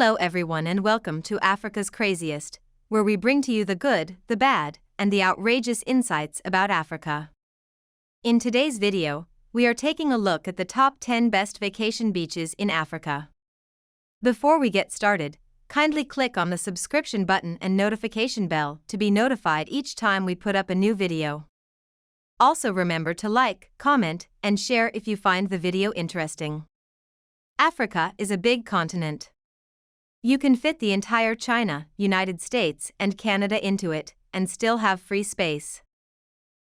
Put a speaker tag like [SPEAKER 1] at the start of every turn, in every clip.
[SPEAKER 1] Hello everyone and welcome to Africa's Craziest, where we bring to you the good, the bad, and the outrageous insights about Africa. In today's video, we are taking a look at the top 10 best vacation beaches in Africa. Before we get started, kindly click on the subscription button and notification bell to be notified each time we put up a new video. Also remember to like, comment, and share if you find the video interesting. Africa is a big continent. You can fit the entire China, United States, and Canada into it, and still have free space.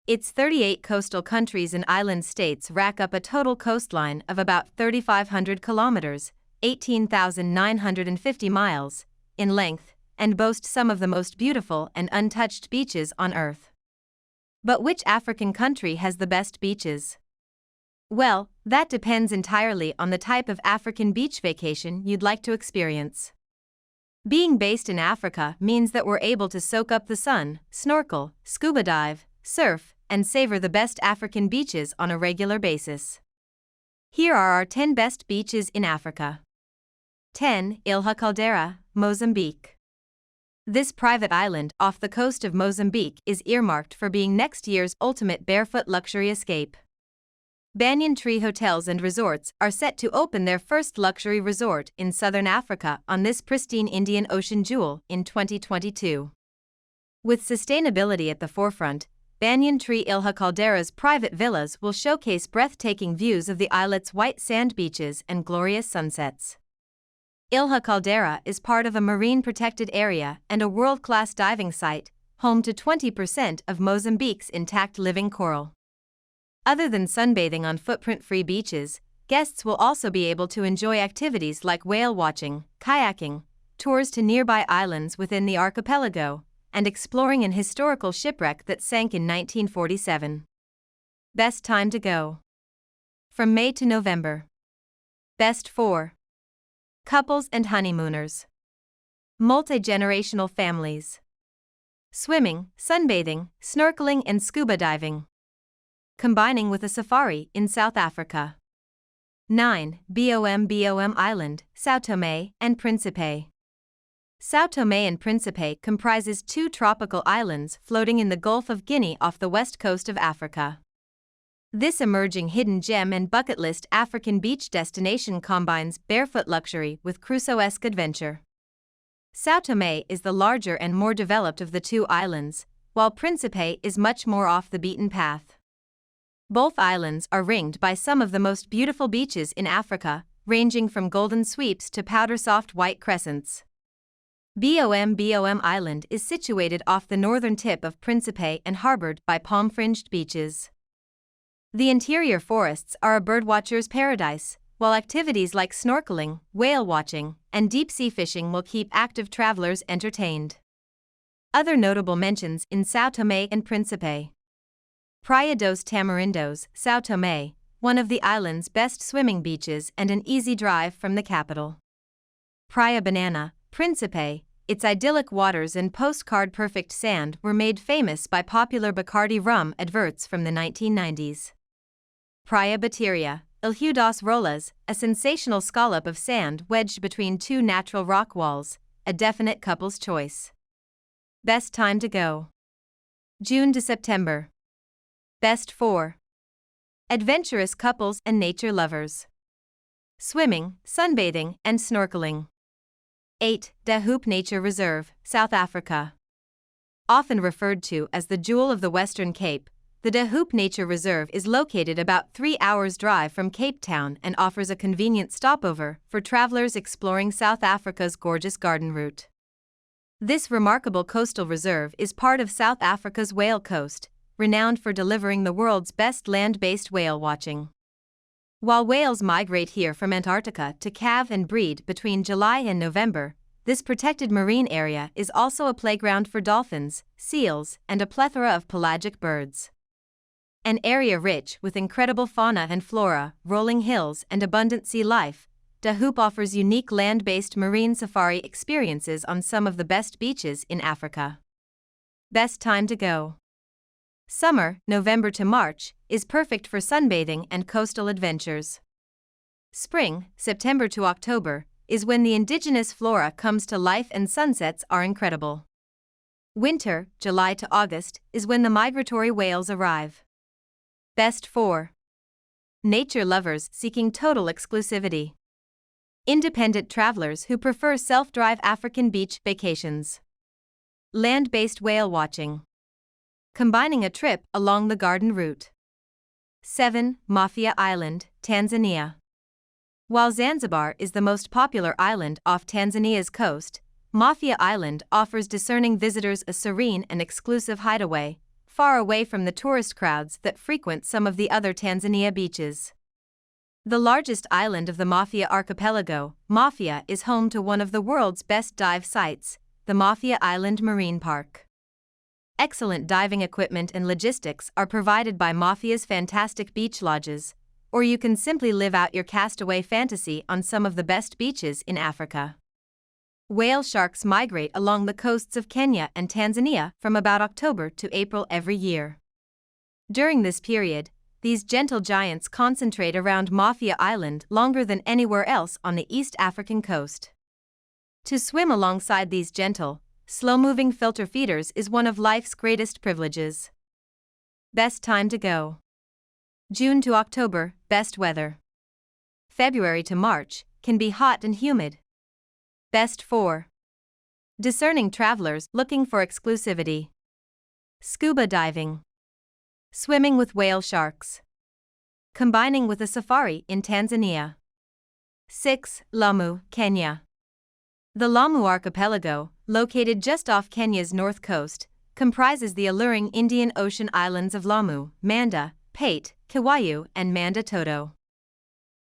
[SPEAKER 1] Its 38 coastal countries and island states rack up a total coastline of about 3,500 kilometers, 18,950 miles, in length, and boast some of the most beautiful and untouched beaches on Earth. But which African country has the best beaches? Well, that depends entirely on the type of African beach vacation you'd like to experience. Being based in Africa means that we're able to soak up the sun, snorkel, scuba dive, surf, and savor the best African beaches on a regular basis. Here are our 10 best beaches in Africa. 10. Ilha Caldeira, Mozambique. This private island off the coast of Mozambique is earmarked for being next year's ultimate barefoot luxury escape. Banyan Tree Hotels and Resorts are set to open their first luxury resort in southern Africa on this pristine Indian Ocean jewel in 2022. With sustainability at the forefront, Banyan Tree Ilha Caldeira's private villas will showcase breathtaking views of the islet's white sand beaches and glorious sunsets. Ilha Caldeira is part of a marine protected area and a world-class diving site, home to 20% of Mozambique's intact living coral. Other than sunbathing on footprint-free beaches, guests will also be able to enjoy activities like whale watching, kayaking, tours to nearby islands within the archipelago, and exploring an historical shipwreck that sank in 1947. Best time to go. From May to November. Best 4. Couples and honeymooners. Multi-generational families. Swimming, sunbathing, snorkeling and scuba diving. Combining with a safari in South Africa. 9. Bom Island, São Tomé and Príncipe. São Tomé and Príncipe comprises 2 tropical islands floating in the Gulf of Guinea off the west coast of Africa. This emerging hidden gem and bucket list African beach destination combines barefoot luxury with Crusoe-esque adventure. São Tomé is the larger and more developed of the 2 islands, while Príncipe is much more off the beaten path. Both islands are ringed by some of the most beautiful beaches in Africa, ranging from golden sweeps to powder-soft white crescents. Bom Island is situated off the northern tip of Príncipe and harbored by palm-fringed beaches. The interior forests are a birdwatcher's paradise, while activities like snorkeling, whale watching, and deep-sea fishing will keep active travelers entertained. Other notable mentions in São Tomé and Príncipe. Praia dos Tamarindos, São Tomé, one of the island's best swimming beaches and an easy drive from the capital. Praia Banana, Príncipe, its idyllic waters and postcard-perfect sand were made famous by popular Bacardi rum adverts from the 1990s. Praia Bateria, Ilha das Rolas, a sensational scallop of sand wedged between 2 natural rock walls, a definite couple's choice. Best time to go. June to September. Best 4. Adventurous couples and nature lovers. Swimming, sunbathing, and snorkeling. 8. De Hoop Nature Reserve, South Africa. Often referred to as the Jewel of the Western Cape, the De Hoop Nature Reserve is located about 3 hours' drive from Cape Town and offers a convenient stopover for travelers exploring South Africa's gorgeous garden route. This remarkable coastal reserve is part of South Africa's Whale Coast, renowned for delivering the world's best land-based whale watching. While whales migrate here from Antarctica to calve and breed between July and November, this protected marine area is also a playground for dolphins, seals, and a plethora of pelagic birds. An area rich with incredible fauna and flora, rolling hills, and abundant sea life, De Hoop offers unique land-based marine safari experiences on some of the best beaches in Africa. Best time to go. Summer, November to March, is perfect for sunbathing and coastal adventures. Spring, September to October, is when the indigenous flora comes to life and sunsets are incredible. Winter, July to August, is when the migratory whales arrive. Best 4. Nature lovers seeking total exclusivity. Independent travelers who prefer self-drive African beach vacations. Land-based whale watching. Combining a trip along the garden route. 7. Mafia Island, Tanzania. While Zanzibar is the most popular island off Tanzania's coast, Mafia Island offers discerning visitors a serene and exclusive hideaway, far away from the tourist crowds that frequent some of the other Tanzania beaches. The largest island of the Mafia archipelago, Mafia is home to one of the world's best dive sites, the Mafia Island Marine Park. Excellent diving equipment and logistics are provided by Mafia's fantastic beach lodges, or you can simply live out your castaway fantasy on some of the best beaches in Africa. Whale sharks migrate along the coasts of Kenya and Tanzania from about October to April every year. During this period, these gentle giants concentrate around Mafia Island longer than anywhere else on the East African coast. To swim alongside these gentle, slow-moving filter feeders is one of life's greatest privileges. Best time to go. June to October, best weather. February to March, can be hot and humid. Best 4. Discerning travelers looking for exclusivity. Scuba diving. Swimming with whale sharks. Combining with a safari in Tanzania. 6. Lamu, Kenya. The Lamu archipelago, located just off Kenya's north coast, comprises the alluring Indian Ocean islands of Lamu, Manda, Pate, Kiwayu, and Manda Toto.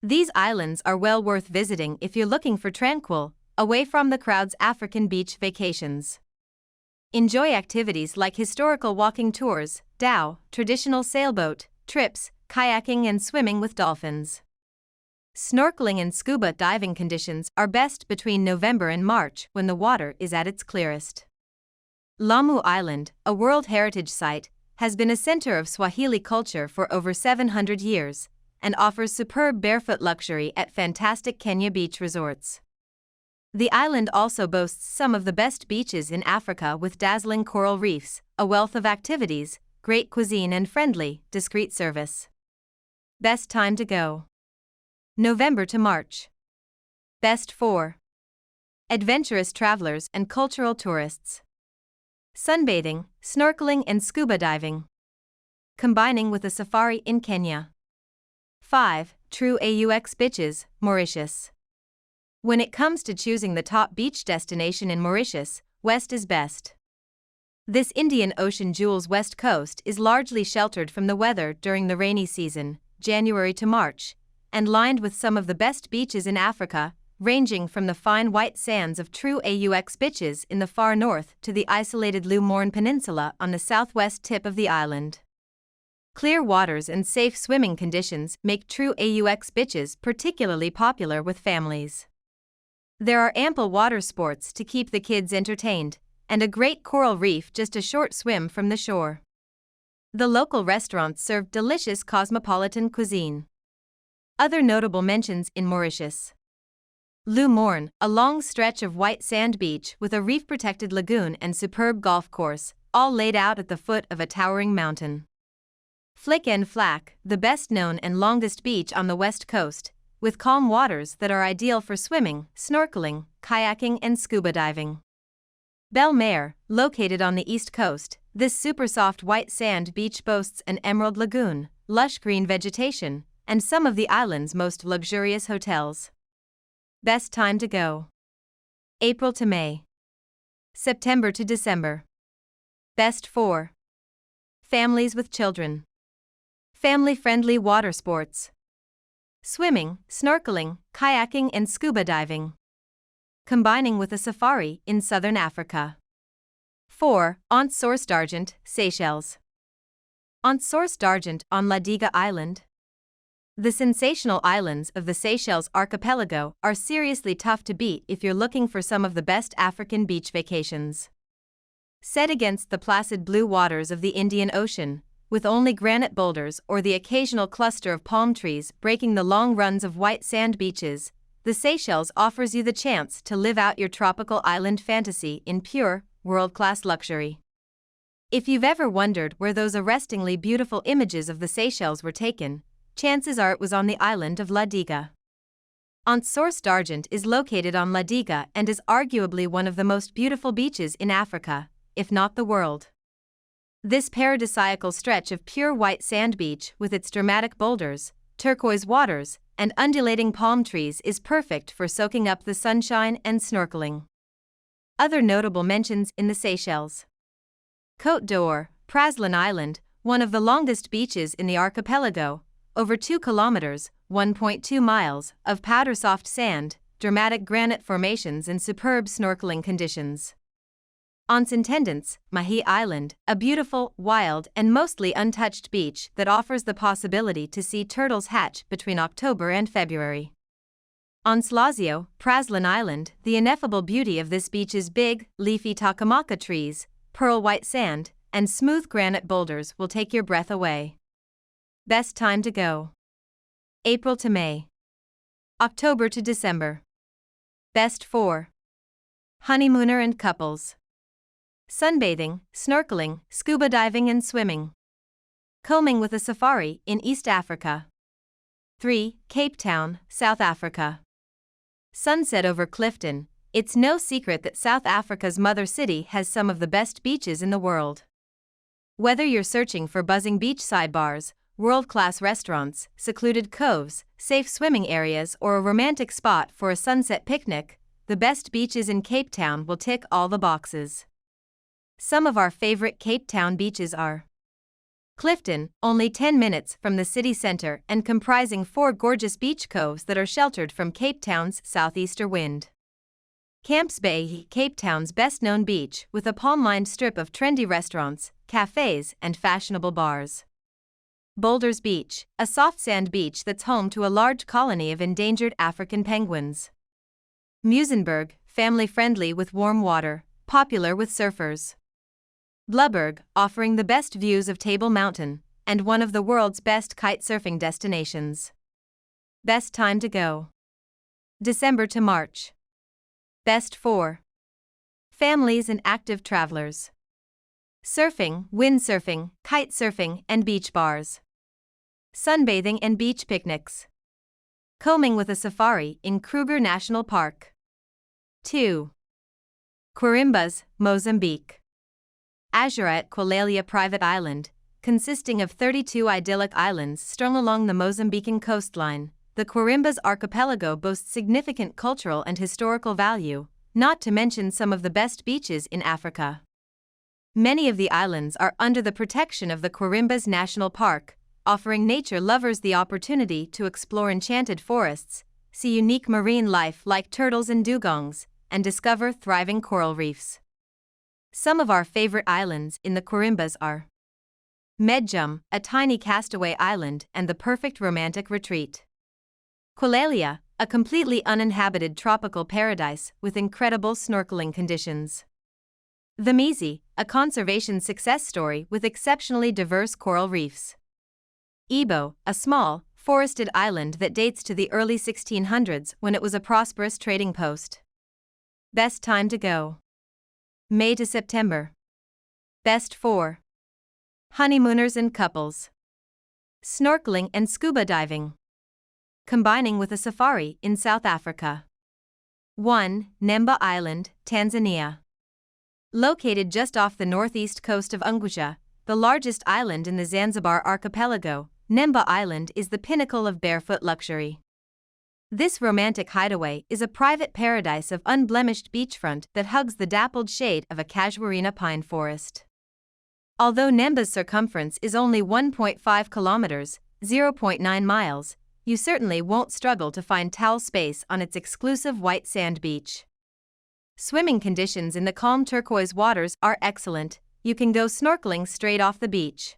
[SPEAKER 1] These islands are well worth visiting if you're looking for tranquil, away from the crowd's African beach vacations. Enjoy activities like historical walking tours, dhow, traditional sailboat trips, kayaking and swimming with dolphins. Snorkeling and scuba diving conditions are best between November and March when the water is at its clearest. Lamu Island, a World Heritage Site, has been a center of Swahili culture for over 700 years and offers superb barefoot luxury at fantastic Kenya beach resorts. The island also boasts some of the best beaches in Africa with dazzling coral reefs, a wealth of activities, great cuisine and friendly, discreet service. Best time to go. November to March. Best 4. Adventurous travelers and cultural tourists. Sunbathing, snorkeling and scuba diving. Combining with a safari in Kenya. 5. True AUX beaches, Mauritius. When it comes to choosing the top beach destination in Mauritius, west is best. This Indian Ocean jewel's west coast is largely sheltered from the weather during the rainy season, January to March, and lined with some of the best beaches in Africa, ranging from the fine white sands of true AUX beaches in the far north to the isolated Lumorne Peninsula on the southwest tip of the island. Clear waters and safe swimming conditions make true AUX beaches particularly popular with families. There are ample water sports to keep the kids entertained, and a great coral reef just a short swim from the shore. The local restaurants serve delicious cosmopolitan cuisine. Other notable mentions in Mauritius. Lumorne, a long stretch of white sand beach with a reef-protected lagoon and superb golf course, all laid out at the foot of a towering mountain. Flick en Flack, the best-known and longest beach on the west coast, with calm waters that are ideal for swimming, snorkeling, kayaking and scuba diving. Belle Mer, located on the east coast, this super soft white sand beach boasts an emerald lagoon, lush green vegetation, and some of the island's most luxurious hotels. Best time to go. April to May. September to December. Best 4. Families with children. Family-friendly water sports. Swimming, snorkeling, kayaking and scuba diving. Combining with a safari in southern Africa. 4. Ont Source d'Argent, Seychelles. Ont Source d'Argent on La Diga Island. The sensational islands of the Seychelles archipelago are seriously tough to beat if you're looking for some of the best African beach vacations. Set against the placid blue waters of the Indian Ocean, with only granite boulders or the occasional cluster of palm trees breaking the long runs of white sand beaches, the Seychelles offers you the chance to live out your tropical island fantasy in pure, world-class luxury. If you've ever wondered where those arrestingly beautiful images of the Seychelles were taken, chances are it was on the island of La Diga. Source d'Argent is located on La Diga and is arguably one of the most beautiful beaches in Africa, if not the world. This paradisiacal stretch of pure white sand beach with its dramatic boulders, turquoise waters, and undulating palm trees is perfect for soaking up the sunshine and snorkeling. Other notable mentions in the Seychelles: Côte d'Or, Praslin Island, one of the longest beaches in the archipelago, over 2 kilometers, 1.2 miles, of powder-soft sand, dramatic granite formations and superb snorkeling conditions. Intendants, Mahi Island, a beautiful, wild, and mostly untouched beach that offers the possibility to see turtles hatch between October and February. Slazio, Praslin Island, the ineffable beauty of this beach is big, leafy takamaka trees, pearl white sand, and smooth granite boulders will take your breath away. Best time to go: April to May. October to December. Best for honeymooner and couples. Sunbathing, snorkeling, scuba diving and swimming. Combing with a safari in East Africa. 3. Cape Town, South Africa. Sunset over Clifton. It's no secret that South Africa's mother city has some of the best beaches in the world. Whether you're searching for buzzing beachside bars, world-class restaurants, secluded coves, safe swimming areas, or a romantic spot for a sunset picnic, the best beaches in Cape Town will tick all the boxes. Some of our favorite Cape Town beaches are: Clifton, only 10 minutes from the city center and comprising 4 gorgeous beach coves that are sheltered from Cape Town's southeaster wind. Camps Bay, Cape Town's best-known beach with a palm-lined strip of trendy restaurants, cafes, and fashionable bars. Boulders Beach, a soft sand beach that's home to a large colony of endangered African penguins. Muizenberg, family-friendly with warm water, popular with surfers. Blueberg, offering the best views of Table Mountain, and one of the world's best kite surfing destinations. Best time to go: December to March. Best for families and active travelers. Surfing, windsurfing, kite surfing, and beach bars. Sunbathing and beach picnics. Combing with a safari in Kruger National Park. 2. Quirimbas, Mozambique. Azura at Quilelea Private Island, consisting of 32 idyllic islands strung along the Mozambican coastline, the Quirimbas archipelago boasts significant cultural and historical value, not to mention some of the best beaches in Africa. Many of the islands are under the protection of the Quirimbas National Park, offering nature lovers the opportunity to explore enchanted forests, see unique marine life like turtles and dugongs, and discover thriving coral reefs. Some of our favorite islands in the Quirimbas are: Medjum, a tiny castaway island and the perfect romantic retreat. Quilelea, a completely uninhabited tropical paradise with incredible snorkeling conditions. The Mizi, a conservation success story with exceptionally diverse coral reefs. Ibo, a small, forested island that dates to the early 1600s when it was a prosperous trading post. Best time to go: May to September. Best for honeymooners and couples. Snorkeling and scuba diving. Combining with a safari in South Africa. 1. Nemba Island, Tanzania. Located just off the northeast coast of Unguja, the largest island in the Zanzibar archipelago, Nemba Island is the pinnacle of barefoot luxury. This romantic hideaway is a private paradise of unblemished beachfront that hugs the dappled shade of a casuarina pine forest. Although Nemba's circumference is only 1.5 kilometers, 0.9 miles, you certainly won't struggle to find towel space on its exclusive white sand beach. Swimming conditions in the calm turquoise waters are excellent. You can go snorkeling straight off the beach.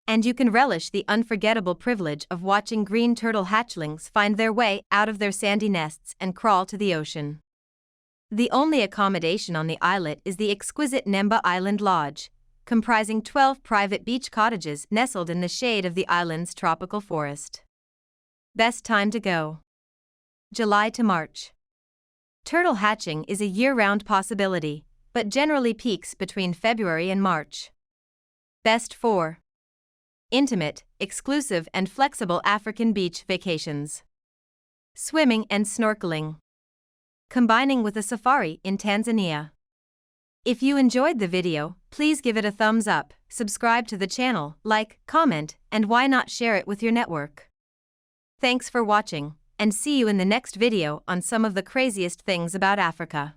[SPEAKER 1] And you can relish the unforgettable privilege of watching green turtle hatchlings find their way out of their sandy nests and crawl to the ocean. The only accommodation on the islet is the exquisite Nemba Island Lodge, comprising 12 private beach cottages nestled in the shade of the island's tropical forest. Best time to go: July to March. Turtle hatching is a year-round possibility, but generally peaks between February and March. Best for intimate, exclusive and flexible African beach vacations. Swimming and snorkeling. Combining with a safari in Tanzania. If you enjoyed the video, please give it a thumbs up, subscribe to the channel, like, comment, and why not share it with your network. Thanks for watching, and see you in the next video on some of the craziest things about Africa.